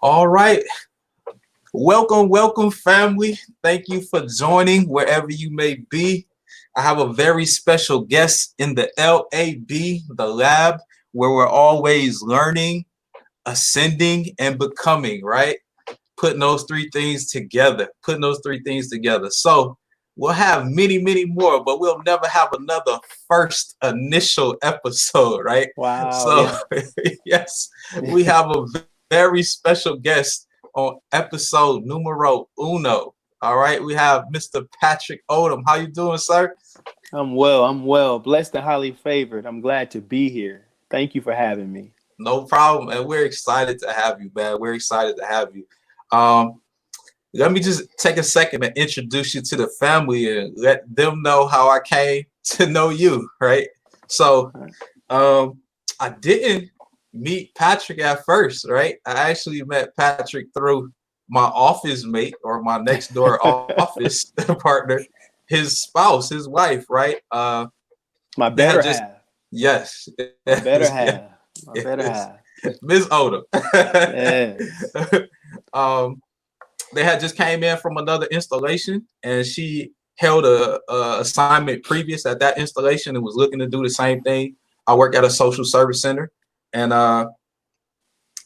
All right. Welcome, family. Thank you for joining wherever you may be. I have a very special guest in the LAB, the lab, where we're always learning, ascending, and becoming, right? Putting those three things together. So we'll have many more, but we'll never have another first initial episode, right? Wow. So, Yeah. yes, we have a very special guest on episode numero uno. All right, we have Mr. Patrick Odom. How you doing, sir? I'm well. I'm well. Blessed and highly favored. I'm glad to be here. Thank you for having me. No problem, and we're excited to have you, man. We're excited to have you. Um, Let me just take a second to introduce you to the family and let them know how I came to know you, right? So, All right. I didn't meet Patrick at first, right? I actually met Patrick through my office mate or my next door office partner, his spouse, his wife, right? My They had better just half. yes, My better yes, half. My better yes, half. Miss Odom. Yes. um, they had just came in from another installation, and she held a assignment previous at that installation and was looking to do the same thing. I work at a social service center, and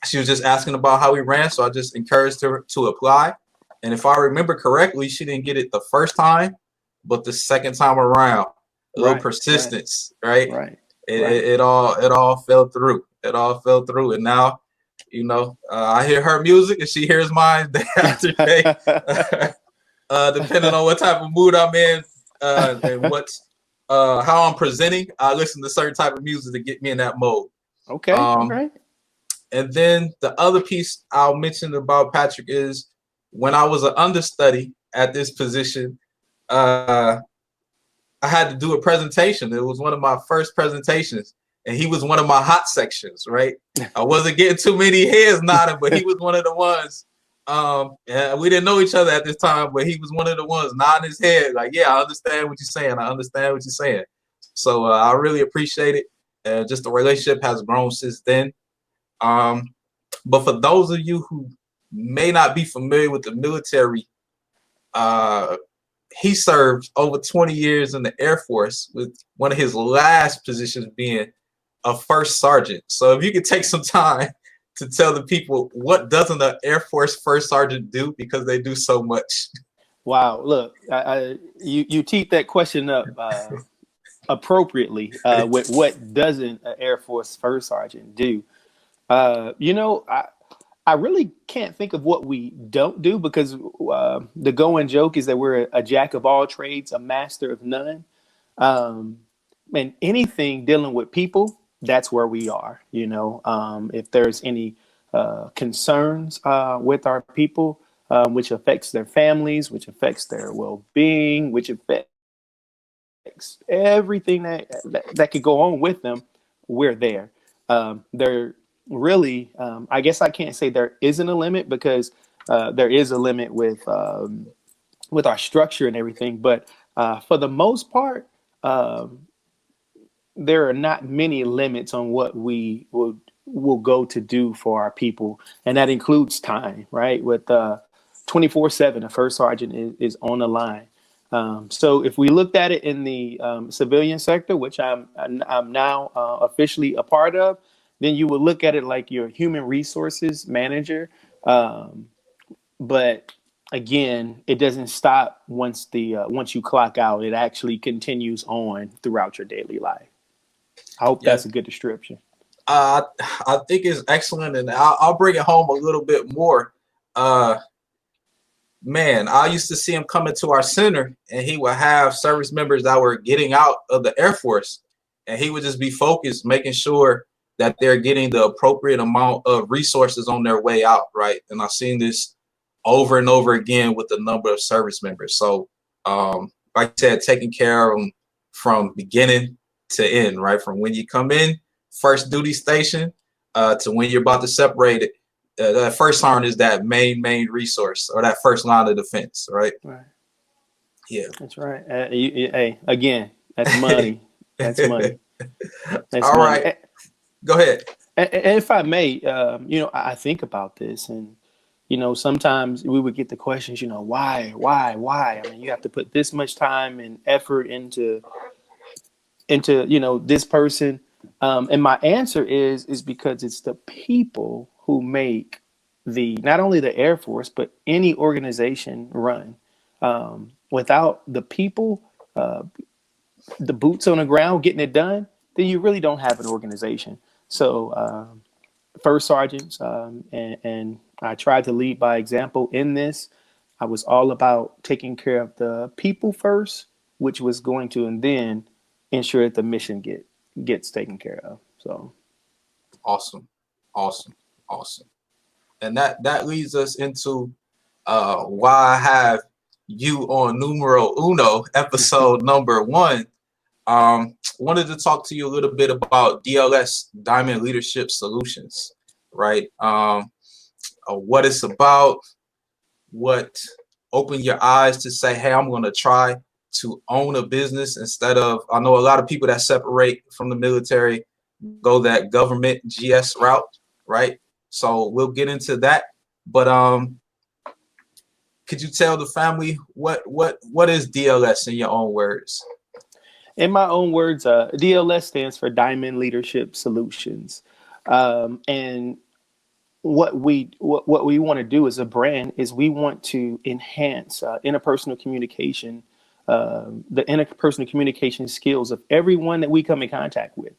she was just asking about how we ran, so I just encouraged her to apply. And if I remember correctly, she didn't get it the first time, but the second time around, a little Right. Right. persistence, right? Right. It, Right. it, it all fell through. It all fell through, and now, I hear her music and she hears mine day after day, depending on what type of mood I'm in and how I'm presenting. I listen to certain type of music to get me in that mode. Okay. Um, Okay. and then the other piece I'll mention about Patrick is when I was an understudy at this position, uh, I had to do a presentation. It was one of my first presentations, and he was one of my hot sections, right? I wasn't getting too many heads nodding, but he was one of the ones. And we didn't know each other at this time, but he was one of the ones nodding his head, like, "Yeah, I understand what you're saying. I understand what you're saying." So I really appreciate it. Just the relationship has grown since then. Um, but for those of you who may not be familiar with the military, uh, he served over 20 years in the Air Force, with one of his last positions being a first sergeant. So if you could take some time to tell the people, what doesn't an Air Force first sergeant do, because they do so much. Wow. Look, you teed that question up appropriately with what doesn't an Air Force first sergeant do? I really can't think of what we don't do because the going joke is that we're a jack of all trades, a master of none. Um, and anything dealing with people, that's where we are. If there's any concerns with our people, which affects their families, which affects their well-being, which affects everything that could go on with them, we're there. They're really, I guess I can't say there isn't a limit because there is a limit with our structure and everything. But for the most part, there are not many limits on what we will go to do for our people, and that includes time. Right, with 24/7, a first sergeant is on the line. So if we looked at it in the civilian sector, which I'm now officially a part of, then you would look at it like your human resources manager. But again, it doesn't stop once you clock out. It actually continues on throughout your daily life. I hope Yeah, that's a good description. uh, I think it's excellent, and I'll bring it home a little bit more. Uh, Man, I used to see him coming to our center, and he would have service members that were getting out of the Air Force, and he would just be focused, making sure that they're getting the appropriate amount of resources on their way out, right? And I've seen this over and over again with the number of service members. So, like I said, taking care of them from beginning to end, right? From when you come in, first duty station, to when you're about to separate it. That first line is that main resource, or that first line of defense, right? Right. Yeah. That's right. Hey, again, that's money. That's money. That's All money. right. Go ahead. And if I may, I think about this, and sometimes we would get the questions, why? I mean, you have to put this much time and effort into this person. And my answer is because it's the people who make not only the Air Force, but any organization run. Without the people, the boots on the ground getting it done, then you really don't have an organization. So first sergeants, and I tried to lead by example in this. I was all about taking care of the people first, which was going to, and then ensure that the mission gets taken care of. So awesome. And that leads us into why I have you on numero uno, episode number 1. Wanted to talk to you a little bit about DLS, Diamond Leadership Solutions, right? What it's about, what opened your eyes to say, hey, I'm going to try to own a business instead of, I know a lot of people that separate from the military go that government GS route, right? So we'll get into that. But could you tell the family what is DLS in your own words? In my own words, DLS stands for Diamond Leadership Solutions, and what we want to do as a brand is we want to enhance interpersonal communication, the interpersonal communication skills of everyone that we come in contact with.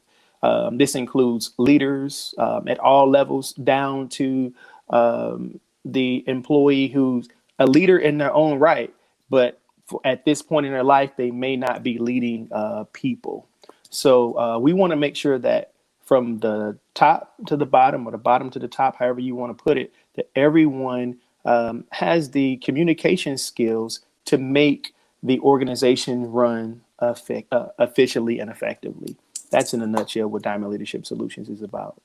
This includes leaders at all levels, down to the employee who's a leader in their own right, but at this point in their life, they may not be leading people. So we want to make sure that from the top to the bottom, or the bottom to the top, however you want to put it, that everyone has the communication skills to make the organization run efficiently and effectively. That's in a nutshell what Diamond Leadership Solutions is about.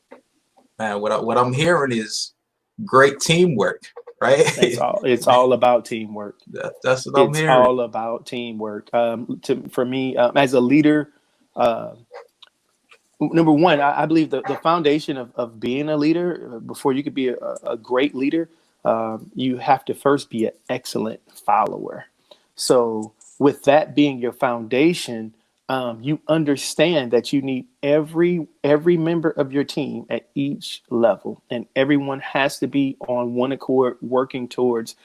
Man, what I'm hearing is great teamwork, right? It's all about teamwork. That's what I'm hearing. It's all about teamwork. For me, as a leader, number one, I believe the foundation of being a leader, before you could be a great leader, you have to first be an excellent follower. So with that being your foundation, you understand that you need every member of your team at each level, and everyone has to be on one accord, working towards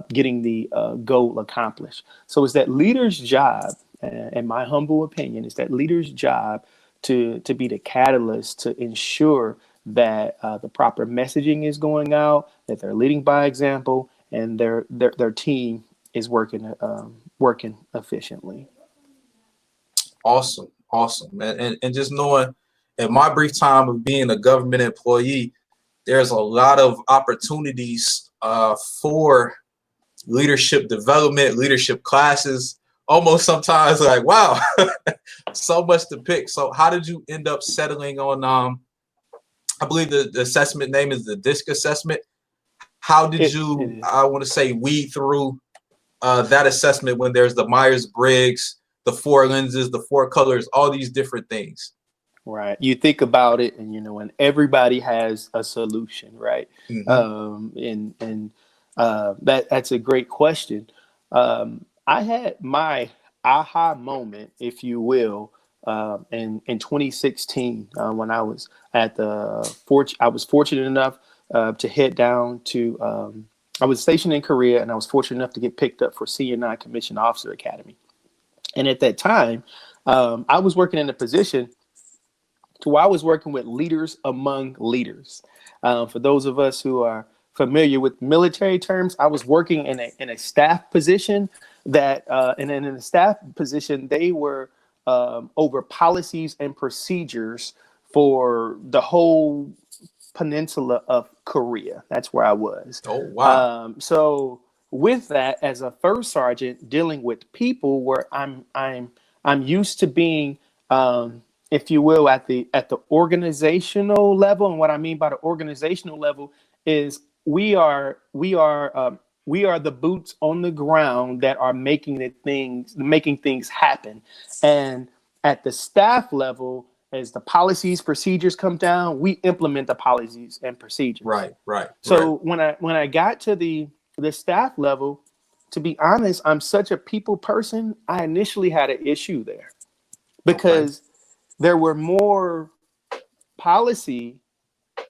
getting the goal accomplished. So it's that leader's job, in my humble opinion, it's that leader's job to be the catalyst to ensure that the proper messaging is going out, that they're leading by example, and their team is working efficiently. Awesome. And just knowing, in my brief time of being a government employee, there's a lot of opportunities for leadership development, leadership classes. Almost sometimes like, wow, so much to pick. So how did you end up settling on, I believe the assessment name is the DISC assessment. How did you, I want to say, weed through that assessment when there's the Myers-Briggs, the 4 lenses, the 4 colors, all these different things? Right. You think about it, and and everybody has a solution, right? Mm-hmm. That's a great question. I had my aha moment, if you will, in 2016 when I was I was fortunate enough to head down to. I was stationed in Korea, and I was fortunate enough to get picked up for Senior Non-Commissioned Officer Academy. And at that time, I was working in a position to where I was working with leaders among leaders. For those of us who are familiar with military terms, I was working in a staff position that, and in a staff position, they were over policies and procedures for the whole peninsula of Korea. That's where I was. Oh, wow. So with that, as a first sergeant dealing with people, where I'm used to being, if you will, at the organizational level. And what I mean by the organizational level is we are the boots on the ground that are making things happen. And at the staff level, as the policies, procedures come down, we implement the policies and procedures. Right. So when I got to the staff level, to be honest, I'm such a people person. I initially had an issue there because there were more policy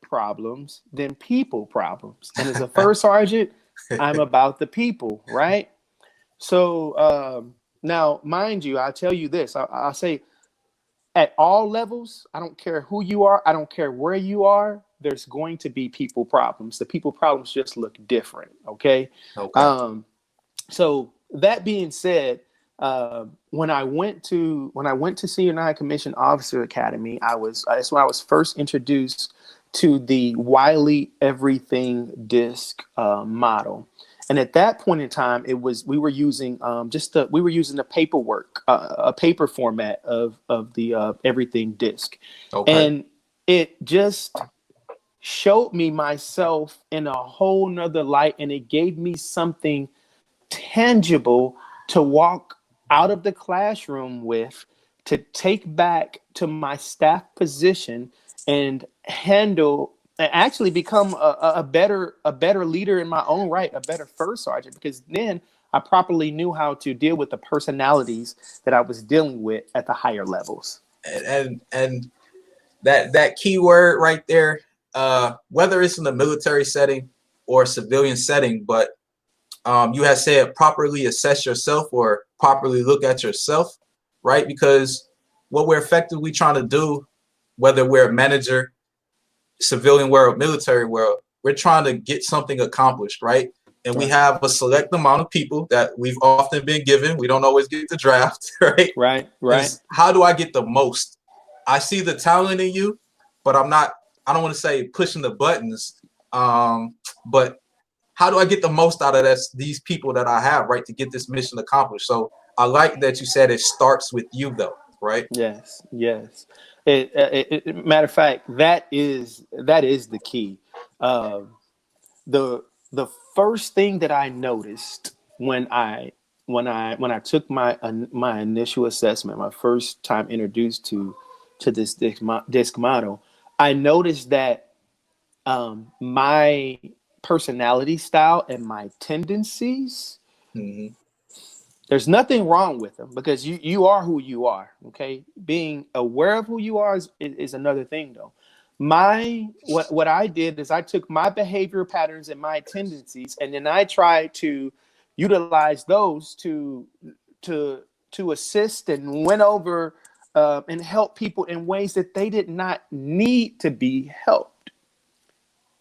problems than people problems. And as a first sergeant, I'm about the people, right? So now, mind you, I'll tell you this. I'll say at all levels, I don't care who you are. I don't care where you are. There's going to be people problems. The people problems just look different. Okay. So that being said, when I went to Senior Non-Commissioned Officer Academy, that's when I was first introduced to the Wiley Everything Disc model. And at that point in time, we were using the paperwork, a paper format of the Everything Disc, and it just showed me myself in a whole nother light, and it gave me something tangible to walk out of the classroom with, to take back to my staff position and actually become a better leader in my own right, a better first sergeant, because then I properly knew how to deal with the personalities that I was dealing with at the higher levels. And that key word right there, whether it's in the military setting or civilian setting, but you had said properly assess yourself or properly look at yourself, right? Because what we're effectively trying to do, whether we're a manager, civilian world, military world, we're trying to get something accomplished, right? And we have a select amount of people that we've often been given. We don't always get the draft, right? Right. It's, how do I get the most? I see the talent in you, but I don't want to say pushing the buttons, but how do I get the most out of these people that I have, right, to get this mission accomplished? So I like that you said it starts with you, though, right? Yes. Matter of fact, that is the key. The first thing that I noticed when I took my initial assessment, my first time introduced to this disc model, I noticed that my personality style and my tendencies, there's nothing wrong with them, because you are who you are. Okay, being aware of who you are is another thing, though. What I did is I took my behavior patterns and my tendencies, and then I tried to utilize those to assist and win over and help people in ways that they did not need to be helped.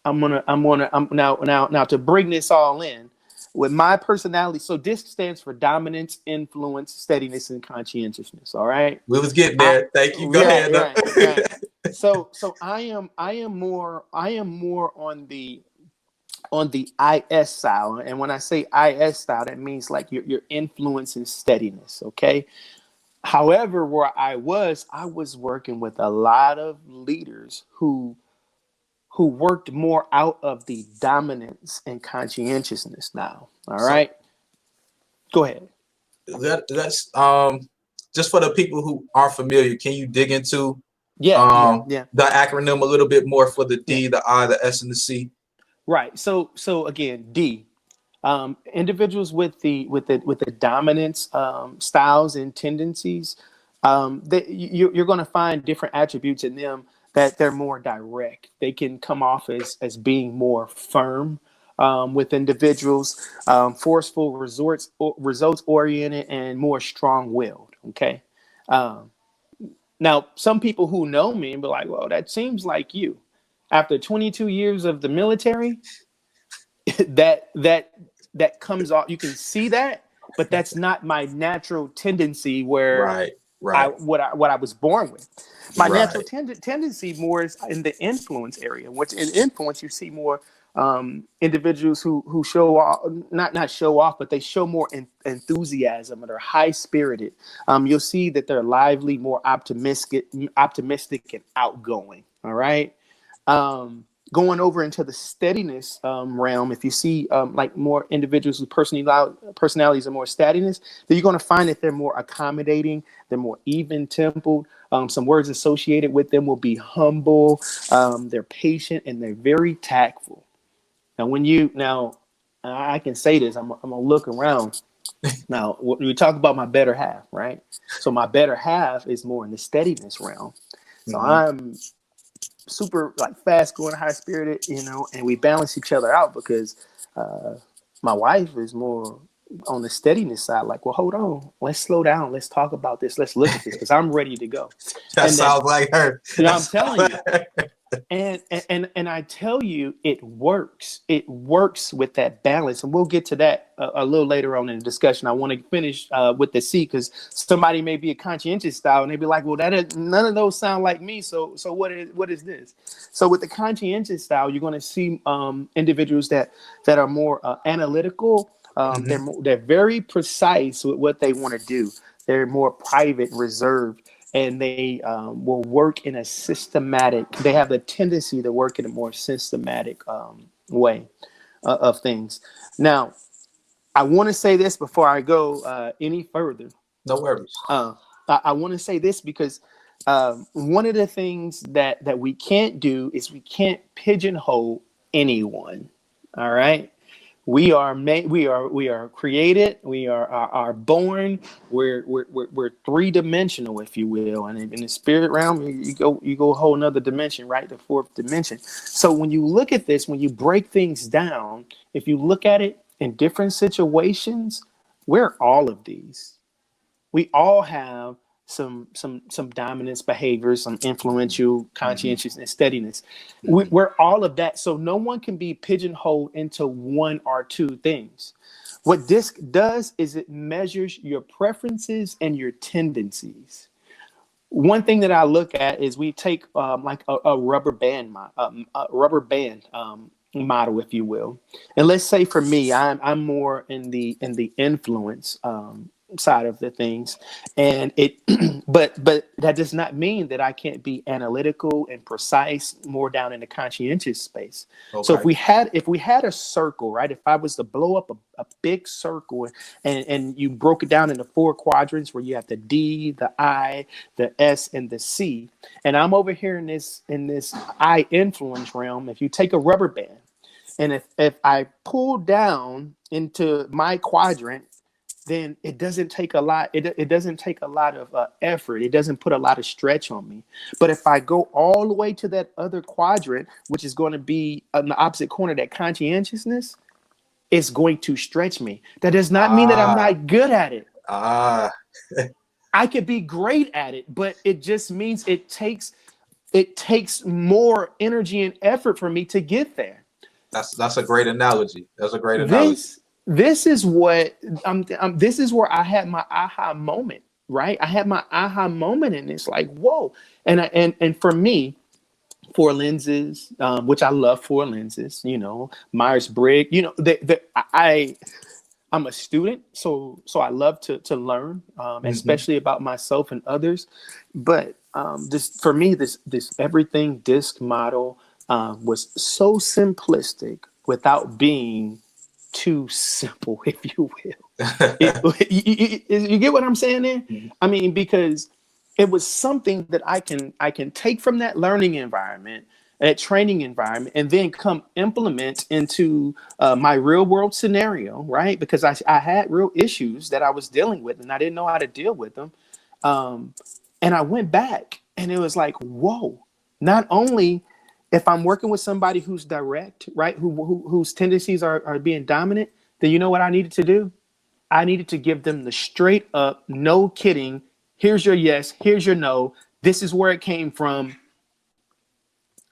I'm now to bring this all in with my personality. So DISC stands for dominance, influence, steadiness, and conscientiousness. All right. We was getting there. Thank you. Go ahead. Right. So I am more on the IS style. And when I say IS style, that means like your influence and steadiness. Okay. However, where I was working with a lot of leaders who worked more out of the dominance and conscientiousness now. All right. Go ahead. That's just for the people who aren't familiar, can you dig into the acronym a little bit more for the D, the I, the S, and the C? Right. So again, D. Individuals with the dominance styles and tendencies, you're going to find different attributes in them, that they're more direct. They can come off as being more firm with individuals, forceful, results oriented, and more strong willed. Okay. Now, some people who know me and be like, "Well, that seems like you." After 22 years of the military, that comes off. You can see that, but that's not my natural tendency. Where what I was born with. My natural tendency more is in the influence area, which in influence you see more individuals who show off, not show off, but they show more enthusiasm, and they're high spirited. You'll see that they're lively, more optimistic and outgoing. All right. going over into the steadiness realm, if you see like more individuals with personalities are more steadiness, then you're going to find that they're more accommodating, they're more even templed. Some words associated with them will be humble, they're patient, and they're very tactful. Now, I can say this, I'm gonna look around. Now, when you talk about my better half, right? So my better half is more in the steadiness realm. So I'm super like fast going, high spirited, and we balance each other out because my wife is more on the steadiness side. Like, well, hold on, let's slow down, let's talk about this, let's look at this because I'm ready to go. That sounds like her. I'm telling you. And I tell you, it works. It works with that balance, and we'll get to that a little later on in the discussion. I want to finish with the C because somebody may be a conscientious style, and they'd be like, "Well, none of those sound like me." So what is this? So with the conscientious style, you're going to see individuals that are more analytical. They're very precise with what they want to do. They're more private, reserved. And they will work in a systematic, they have the tendency to work in a more systematic way of things. Now, I want to say this before I go any further. No worries. I want to say this because one of the things that we can't do is we can't pigeonhole anyone. All right. We are created. We are born. We're three-dimensional, if you will, and in the spirit realm, you go a whole nother dimension, right? The fourth dimension. So when you look at this, when you break things down, if you look at it in different situations, we're all of these. We all have some dominance behaviors, some influential, conscientious, and steadiness. We're all of that. So no one can be pigeonholed into one or two things. What DISC does is it measures your preferences and your tendencies. One thing that I look at is we take like a rubber band model, if you will. And let's say for me, I'm more in the influence side of the things, and it but that does not mean that I can't be analytical and precise more down in the conscientious space. Okay. So if we had a circle, right, if I was to blow up a big circle and you broke it down into 4 quadrants where you have the D, the I, the S, and the C, and I'm over here in this I influence realm, if you take a rubber band and if I pull down into my quadrant, then it doesn't take a lot. It doesn't take a lot of effort. It doesn't put a lot of stretch on me. But if I go all the way to that other quadrant, which is going to be on the opposite corner, that conscientiousness, it's going to stretch me. That does not mean that I'm not good at it. I could be great at it, but it just means it takes more energy and effort for me to get there. That's a great analogy. That's a great analogy. This is what this is where I had my aha moment, right? I had my aha moment, and it's like, whoa. And for me, 4 lenses, which I love 4 lenses, Myers-Briggs, I'm a student, so I love to learn, especially about myself and others. But this for me, this everything DISC model was so simplistic without being too simple, if you will. You get what I'm saying there? I mean, because it was something that I can take from that learning environment, that training environment, and then come implement into my real world scenario, right? Because I had real issues that I was dealing with, and I didn't know how to deal with them. And I went back, and it was like, whoa! Not only if I'm working with somebody who's direct, right, whose tendencies are being dominant, then you know what I needed to do? I needed to give them the straight up, no kidding. Here's your yes. Here's your no. This is where it came from.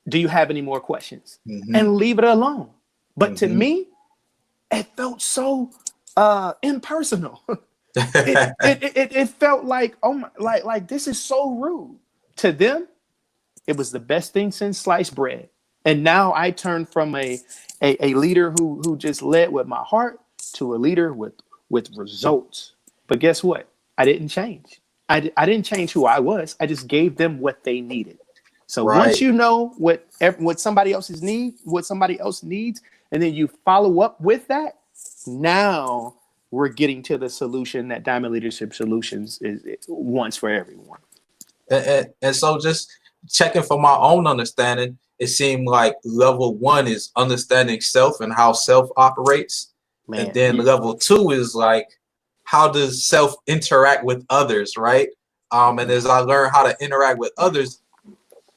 Do you have any more questions? And leave it alone. But to me, it felt so impersonal. It felt like, oh my, like this is so rude. To them, it was the best thing since sliced bread. And now I turned from a leader who just led with my heart to a leader with results. But guess what? I didn't change. I didn't change who I was. I just gave them what they needed. So once Right. you know what somebody else's what somebody else needs, and then you follow up with that, now we're getting to the solution that Diamond Leadership Solutions is wants for everyone. And so just checking for my own understanding, it seemed like level 1 is understanding self and how self operates. And Man, then level 2 is like, how does self interact with others, right? And as I learn how to interact with others,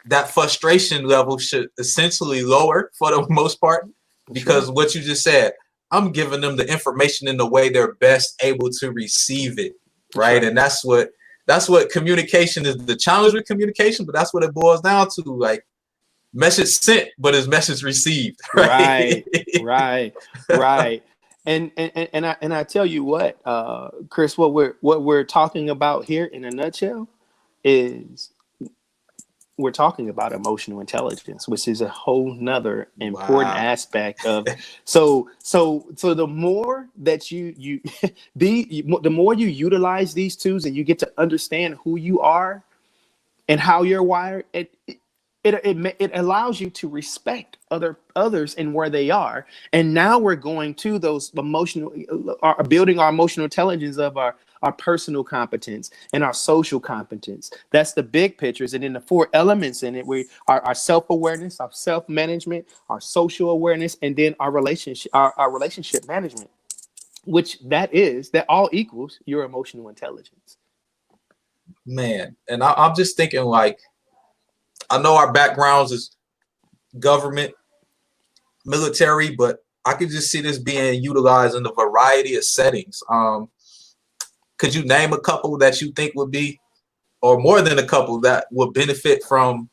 that frustration level should essentially lower for the most part, because what you just said, I'm giving them the information in the way they're best able to receive it, right? And that's what communication is. The challenge with communication, but that's what it boils down to. Like, message sent, but is message received, right? Right. And I tell you what, Chris, what we're talking about here in a nutshell is we're talking about emotional intelligence, which is a whole nother important aspect of. So the more that you the more you utilize these tools and you get to understand who you are and how you're wired, it allows you to respect others and where they are. And now we're going to those building our emotional intelligence of our personal competence and our social competence. That's the big pictures. And then the 4 elements in it, we our self-awareness, our self-management, our social awareness, and then our relationship management, which that all equals your emotional intelligence. Man, and I'm just thinking, like, I know our backgrounds is government, military, but I could just see this being utilized in a variety of settings. Could you name a couple that you think would be, or more than a couple, that would benefit from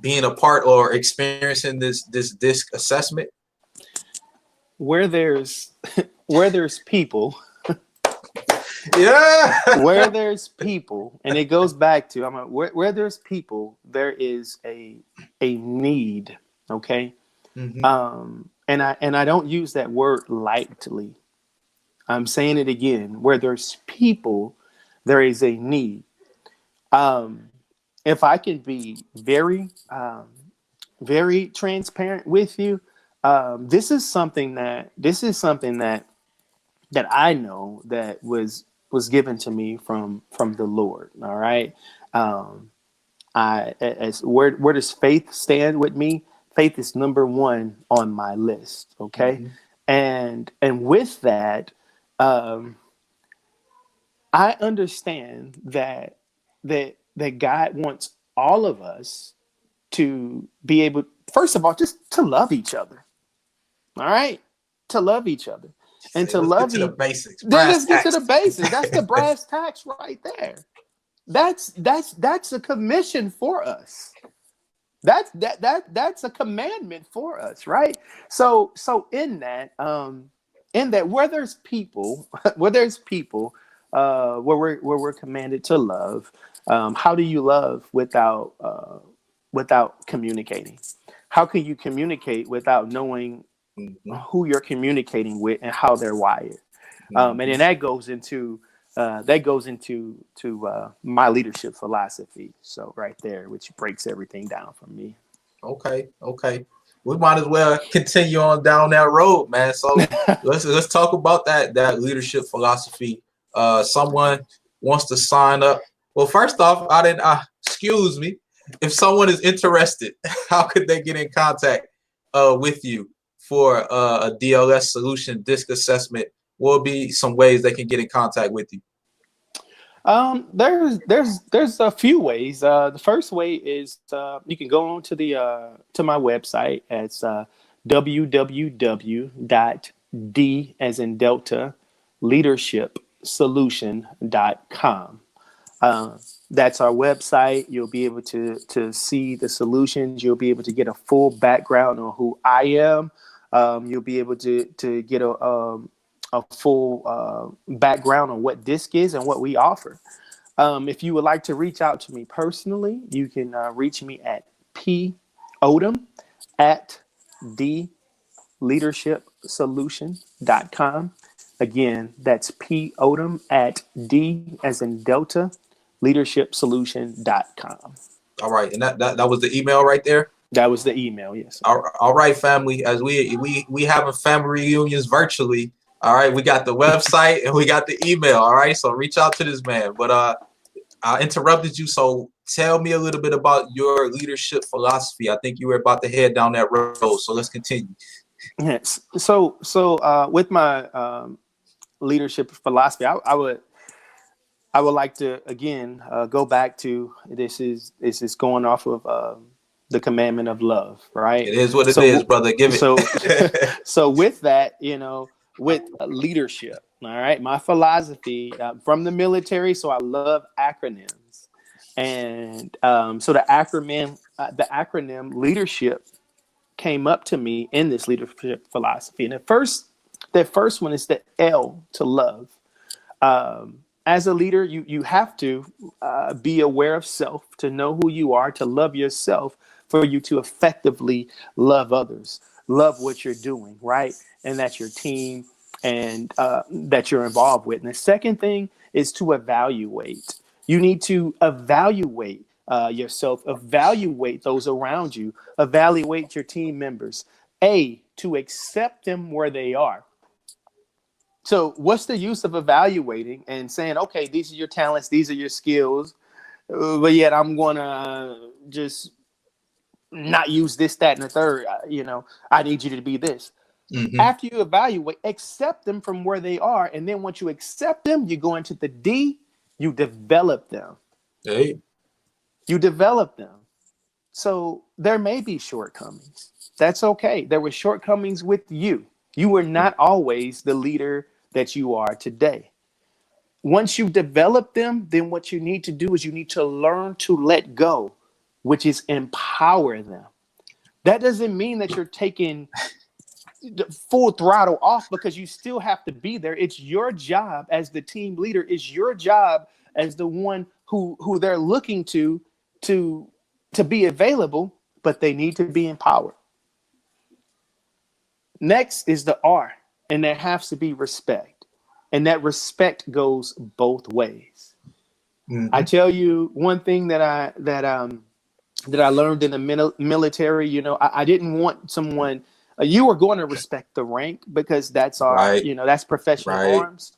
being a part or experiencing this DISC assessment? Where there's people. Yeah. Where there's people, and it goes back to where there's people, there is a need. Okay. Mm-hmm. And I don't use that word lightly. I'm saying it again. Where there's people, there is a need. If I can be very very transparent with you, this is something that I know that was given to me from the Lord. All right. Where does faith stand with me? Faith is number 1 on my list. Okay. Mm-hmm. And with that, I understand that God wants all of us to be able, first of all, just to love each other. All right. To love each other. And to Let's love get to the basics. let's get to the basics. That's the brass tacks right there. That's a commission for us. That's a commandment for us, right? So in that where there's people, where we're commanded to love. How do you love without communicating? How can you communicate without knowing who you're communicating with and how they're wired? And then that goes into my leadership philosophy. So right there, which breaks everything down for me. Okay. We might as well continue on down that road, man. So let's talk about that leadership philosophy. Someone wants to sign up. Well, first off, excuse me. If someone is interested, how could they get in contact with you for a DLS solution DISC assessment? What would be some ways they can get in contact with you? There's a few ways. The first way is you can go on to to my website. It's www.d as in Delta leadershipsolution.com. That's our website. You'll be able to see the solutions. You'll be able to get a full background on who I am. You'll be able to get a full background on what DISC is and what we offer. If you would like to reach out to me personally, you can reach me at podom@dleadershipsolution.com. Again, that's podom at D as in Delta leadershipsolution.com. All right, and that was the email right there. That was the email. Yes. All right, family. As we having family reunions virtually. All right, we got the website and we got the email. All right, so reach out to this man. But I interrupted you, so tell me a little bit about your leadership philosophy. I think you were about to head down that road, so let's continue. Yes. So with my leadership philosophy, I would like to again go back to this is going off of the commandment of love, right? It is what it is, brother. Give it. So with that, with leadership, all right, my philosophy from the military. So I love acronyms, and so the acronym leadership came up to me in this leadership philosophy, and the first one is the L, to love. As a leader, you have to be aware of self, to know who you are, to love yourself, for you to effectively love others, love what you're doing, right? And that's your team and that you're involved with. And the second thing is to evaluate. You need to evaluate yourself, evaluate those around you, evaluate your team members. To accept them where they are. So what's the use of evaluating and saying, okay, these are your talents, these are your skills, but yet I'm going to just not use this, that, and the third. I need you to be this. Mm-hmm. After you evaluate, accept them from where they are. And then once you accept them, you go into the D, you develop them. Hey. You develop them. So there may be shortcomings. That's okay. There were shortcomings with you. You were not always the leader that you are today. Once you develop them, then what you need to do is you need to learn to let go, which is empower them. That doesn't mean that you're taking the full throttle off, because you still have to be there. It's your job as the team leader. It's your job as the one who they're looking to be available, but they need to be empowered. Next is the R, and there has to be respect. And that respect goes both ways. Mm-hmm. I tell you one thing that I learned in the military, I didn't want someone, you were going to respect the rank because that's our, right. That's professional right. arms.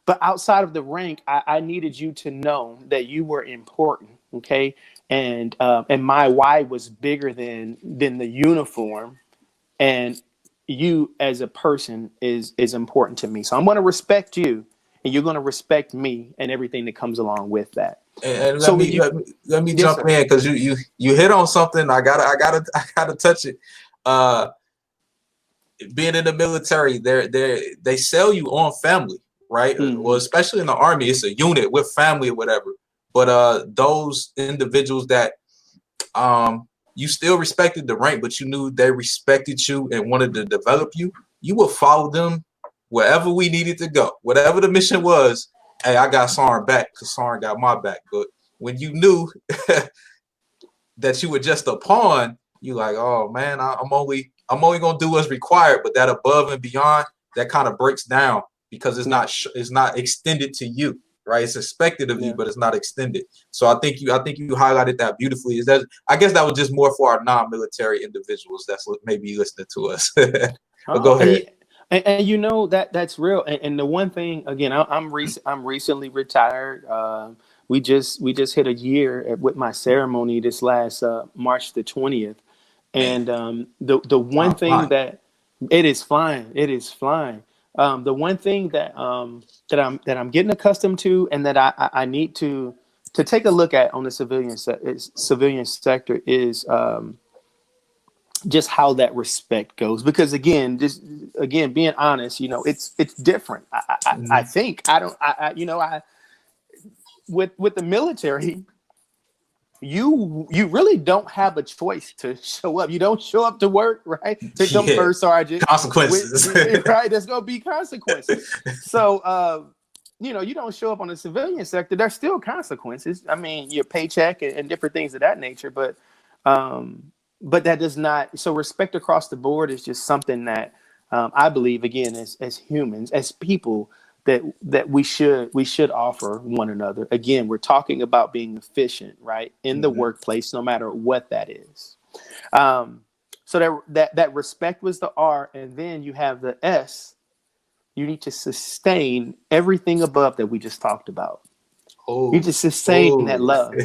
But outside of the rank, I needed you to know that you were important. Okay. And my why was bigger than the uniform. And you as a person is important to me. So I'm going to respect you, and you're going to respect me and everything that comes along with that. And let me jump in, because you hit on something. I gotta touch it. Being in the military, they sell you on family, right? Mm-hmm. Well, especially in the Army, it's a unit with family or whatever. But those individuals that you still respected the rank, but you knew they respected you and wanted to develop you, you would follow them wherever we needed to go. Whatever the mission was, hey, I got Sarn back because Sarn got my back. But when you knew that you were just a pawn, you like, oh man, I'm only gonna do what's required. But that above and beyond, that kind of breaks down, because it's not extended to you. Right, it's expected of you, but it's not extended. So I think you highlighted that beautifully. I guess that was just more for our non-military individuals that's maybe listening to us. But go ahead. And that's real. And the one thing, again, I'm recently retired. We just hit a year with my ceremony this last March the 20th. And the one thing that it is flying. The one thing that I'm getting accustomed to, and that I need to take a look at on the civilian sector is just how that respect goes. Because again, being honest, it's different. I think with the military, you really don't have a choice to show up. You don't show up to work, right? To come first sergeant. Consequences. Right? There's going to be consequences. So, you don't show up on the civilian sector. There's still consequences. I mean, your paycheck and different things of that nature. But that does not. So respect across the board is just something that I believe, again, as humans, as people, that we should offer one another. Again, we're talking about being efficient, right, in the workplace, no matter what that is. So that respect was the R, and then you have the S. You need to sustain everything above that we just talked about. You need to sustain that love.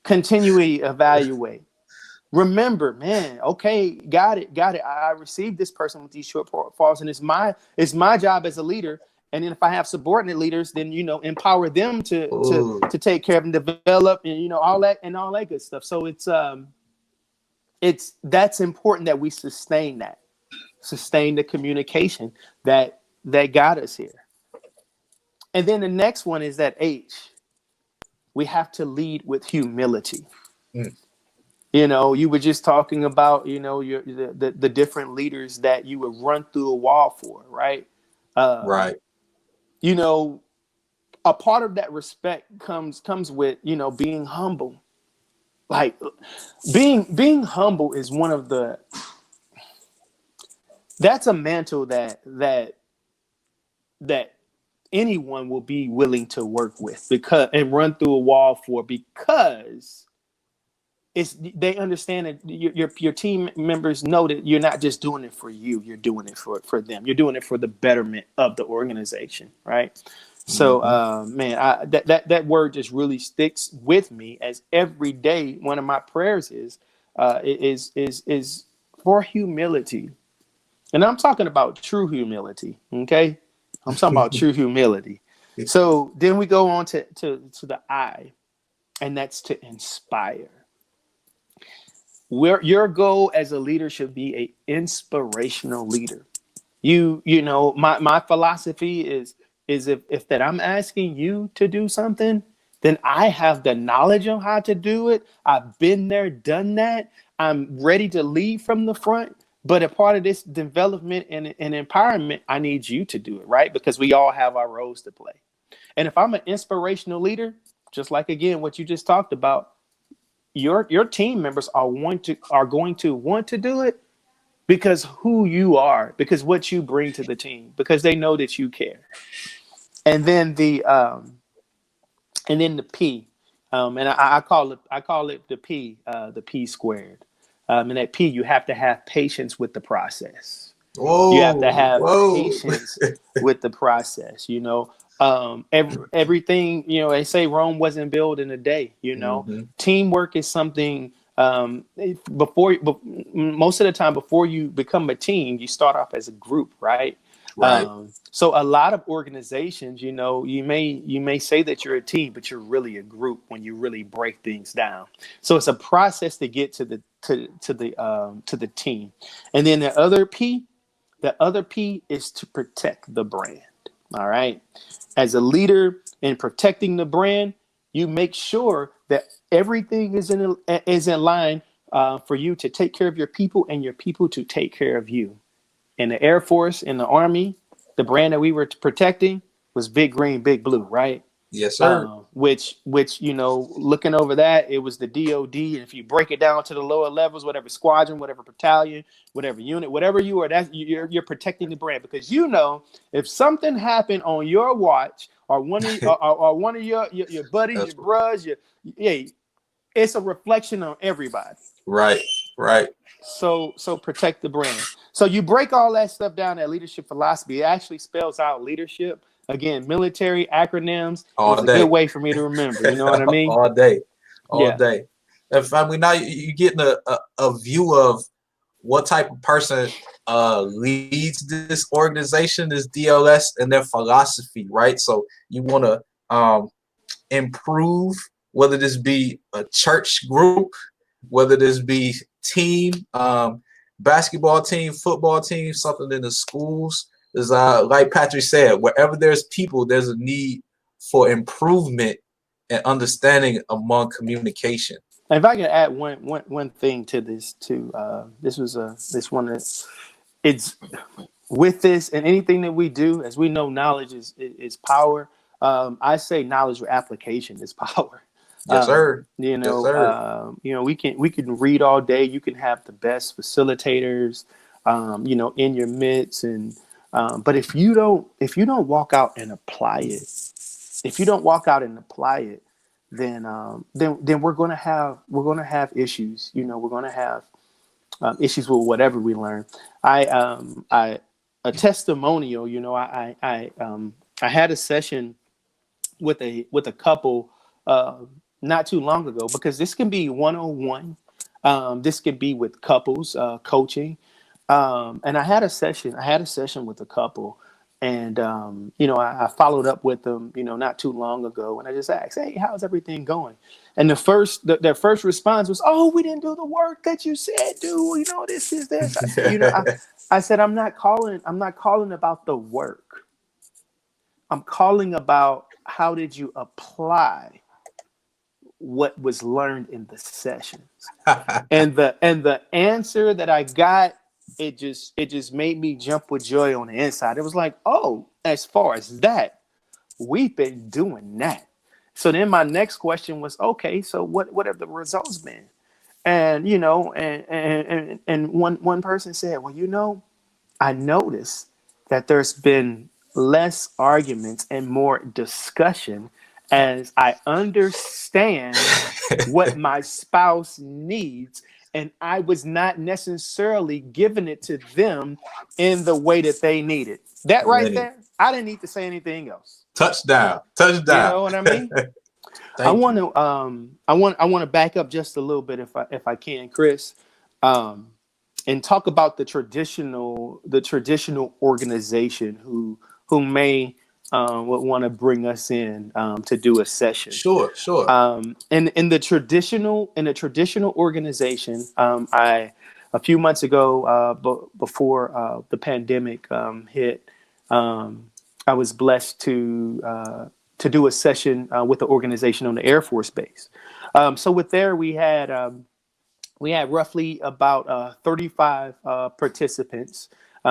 Continually evaluate. Remember, man, okay, got it. I received this person with these shortfalls, and it's my job as a leader. And then if I have subordinate leaders, then empower them to take care of and develop, and all that good stuff. So that's important that we sustain the communication that got us here. And then the next one is that H. We have to lead with humility. You were just talking about, the different leaders that you would run through a wall for, right? Right. A part of that respect comes with, being humble. Like being humble is one of that's a mantle that anyone will be willing to work with and run through a wall for, because they understand that your team members know that you're not just doing it for you, you're doing it for them. You're doing it for the betterment of the organization, right? So, man, that word just really sticks with me, as every day one of my prayers is for humility, and I'm talking about true humility. Okay, I'm talking about true humility. So then we go on to the I, and that's to inspire. Where your goal as a leader should be a inspirational leader. My philosophy is if that I'm asking you to do something, then I have the knowledge on how to do it. I've been there, done that. I'm ready to lead from the front. But a part of this development and empowerment, I need you to do it, right? Because we all have our roles to play. And if I'm an inspirational leader, just like, again, what you just talked about, your team members are going to want to do it because who you are, because what you bring to the team, because they know that you care. And then the P, and I call it the P squared. And that P, you have to have patience with the process. You have to have patience with the process. Everything, they say Rome wasn't built in a day. Teamwork is something. Most of the time, before you become a team, you start off as a group, right? Right. So a lot of organizations, you may say that you're a team, but you're really a group when you really break things down. So it's a process to get to the team. And then the other P is to protect the brand. All right. As a leader in protecting the brand, you make sure that everything is in line for you to take care of your people and your people to take care of you. In the Air Force, in the Army, the brand that we were protecting was Big Green, Big Blue, right? Yes, sir. Which looking over that, it was the DOD. And if you break it down to the lower levels, whatever squadron, whatever battalion, whatever unit, whatever you are, you're protecting the brand, because if something happened on your watch or one of your buddies, your bros, it's a reflection on everybody. Right. So protect the brand. So you break all that stuff down, that leadership philosophy. It actually spells out leadership. Again, military acronyms. It's a good way for me to remember. You know what I mean? All day. If now you're getting a view of what type of person leads this organization, this DLS, and their philosophy, right? So you want to improve, whether this be a church group, whether this be team, basketball team, football team, something in the schools. Is like Patrick said, wherever there's people, there's a need for improvement and understanding among communication. And if I can add one thing to this too, this one that it's with this and anything that we do, as we know, knowledge is power. I say knowledge with application is power. Yes, sir. Yes, sir. We can read all day. You can have the best facilitators, in your midst, and But if you don't walk out and apply it, then we're going to have issues. You know, we're going to have issues with whatever we learn. A testimonial. You know, I had a session with a couple not too long ago, because this can be 101. This could be with couples coaching. And I had a session with a couple, and you know, I followed up with them, you know, not too long ago, and I just asked, "Hey, how's everything going?" And their first response was, "Oh, we didn't do the work that you said, do. You know, this is this." I said, I said, I'm not calling about the work. I'm calling about how did you apply what was learned in the sessions. And the answer that I got, it just made me jump with joy on the inside. It was like, oh, as far as that, we've been doing that. So then my next question was, okay, so what have the results been? And you know, and one person said, well, you know, I noticed that there's been less arguments and more discussion as I understand what my spouse needs, and I was not necessarily giving it to them in the way that they needed. That right there, I didn't need to say anything else. Touchdown. You know what I mean? I want to back up just a little bit if I can, Chris, and talk about the traditional organization who may would want to bring us in to do a session. Sure. In the traditional organization, a few months ago, before the pandemic hit, I was blessed to do a session with the organization on the Air Force Base. So with there, we had roughly about 35 participants.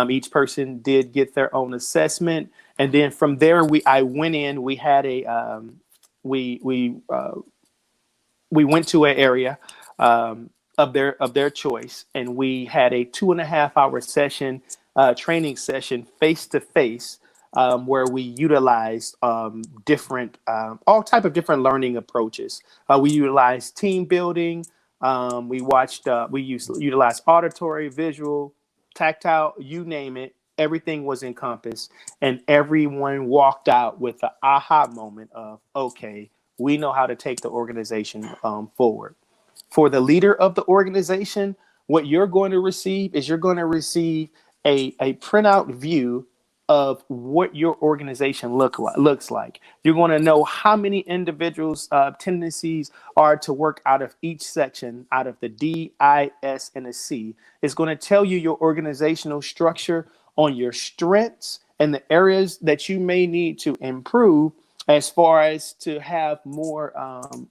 Each person did get their own assessment, and then from there, I went in. We had we went to an area of their choice, and we had a 2.5-hour session, training session, face to face, where we utilized different all type of different learning approaches. We utilized team building. We utilized auditory, visual, tactile, you name it. Everything was encompassed, and everyone walked out with the aha moment of, okay, we know how to take the organization forward. For the leader of the organization, what you're going to receive is a printout view of what your organization looks like. You're going to know how many individuals' tendencies are to work out of each section, out of the D, I, S, and a C. It's going to tell you your organizational structure on your strengths and the areas that you may need to improve, as far as to have more and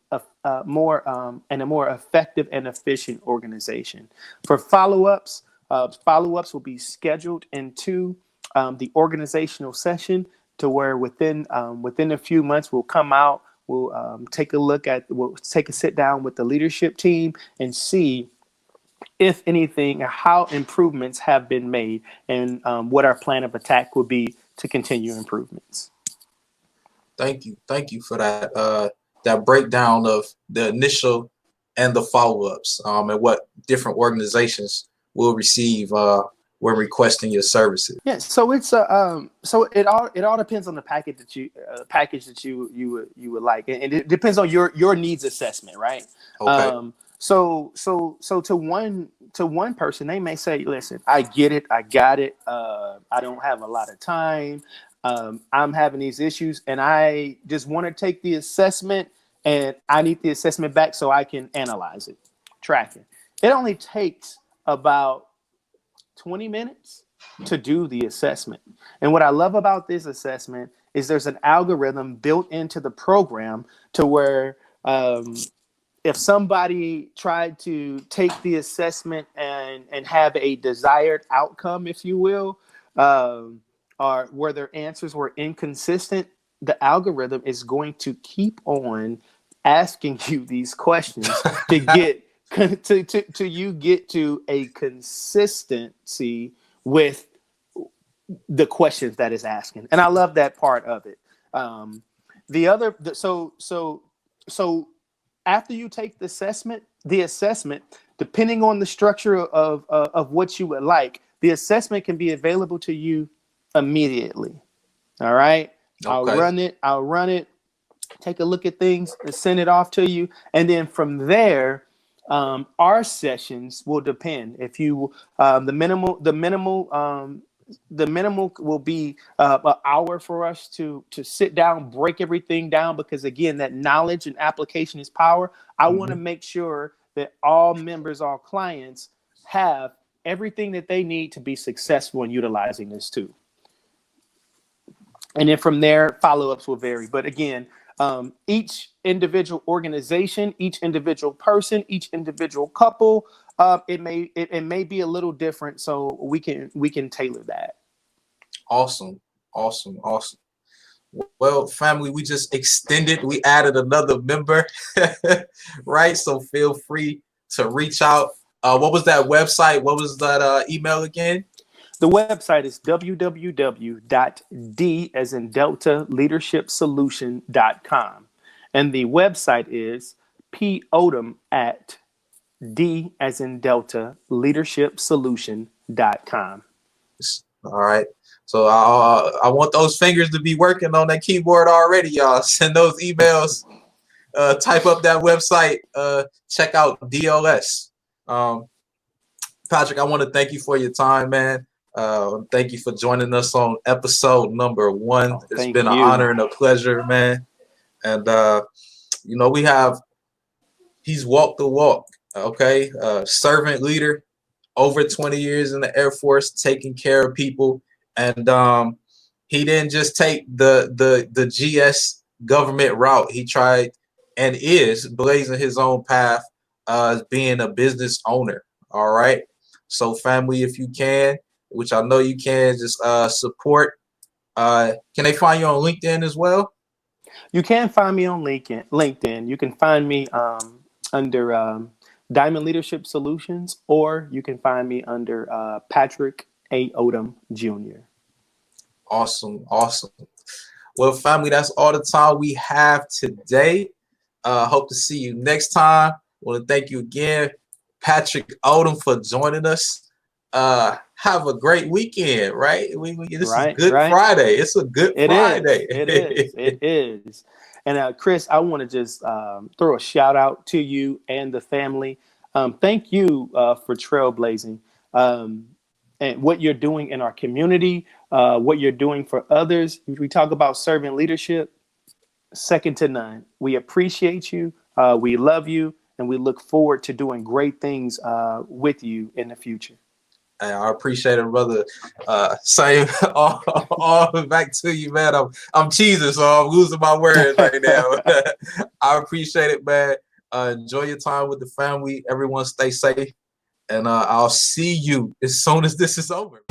a more effective and efficient organization. For follow-ups will be scheduled into the organizational session, to where within a few months we'll come out, we'll take a sit down with the leadership team and see if anything, how improvements have been made, and what our plan of attack will be to continue improvements. Thank you for that that breakdown of the initial and the follow-ups, and what different organizations will receive when requesting your services. Yeah, so it's so it all depends on the package that you would like, and it depends on your needs assessment, right? Okay. So to one person, they may say, listen, I get it, I got it. I don't have a lot of time. I'm having these issues, and I just want to take the assessment, and I need the assessment back so I can analyze it, track it. It only takes about 20 minutes to do the assessment. And what I love about this assessment is there's an algorithm built into the program to where if somebody tried to take the assessment and have a desired outcome, if you will, or where their answers were inconsistent, the algorithm is going to keep on asking you these questions to get to you get to a consistency with the questions that it's asking. And I love that part of it. So after you take the assessment, depending on the structure of what you would like, the assessment can be available to you immediately. All right. Okay. I'll run it, take a look at things and send it off to you. And then from there, our sessions will depend. If you, the minimal will be an hour for us to sit down, break everything down, because again, that knowledge and application is power. I want to make sure that all members, all clients have everything that they need to be successful in utilizing this tool. And then from there, follow-ups will vary. But again, each individual organization, each individual person, each individual couple, it may be a little different, so we can tailor that. Awesome. Well, family, we just extended. We added another member, right? So feel free to reach out. What was that website? What was that email again? The website is www.d as in Delta leadershipsolution.com. And the website is Odom at D as in Delta leadershipsolution.com. All right. So I want those fingers to be working on that keyboard already, y'all. Send those emails, type up that website, check out DLS. Patrick, I want to thank you for your time, man. Thank you for joining us on episode number 1. It's been an honor and a pleasure, man. And, he's walked the walk, okay? Servant leader, over 20 years in the Air Force, taking care of people. And he didn't just take the GS government route. He tried and is blazing his own path as being a business owner, all right? So, family, if you can, which I know you can, just support. Can they find you on LinkedIn as well? You can find me on LinkedIn. You can find me under Diamond Leadership Solutions, or you can find me under Patrick Odom Jr. Awesome. Well, family, that's all the time we have today. Hope to see you next time. Want to thank you again, Patrick Odom, for joining us. Have a great weekend, right? This is Good Friday. It's a good Friday. It is. And Chris, I want to just throw a shout out to you and the family. Thank you for trailblazing and what you're doing in our community, what you're doing for others. We talk about servant leadership, second to none. We appreciate you. We love you, and we look forward to doing great things with you in the future. I appreciate it, brother. Same all back to you, man. I'm cheesing, so I'm losing my words right now. I appreciate it, man. Enjoy your time with the family. Everyone stay safe. And I'll see you as soon as this is over.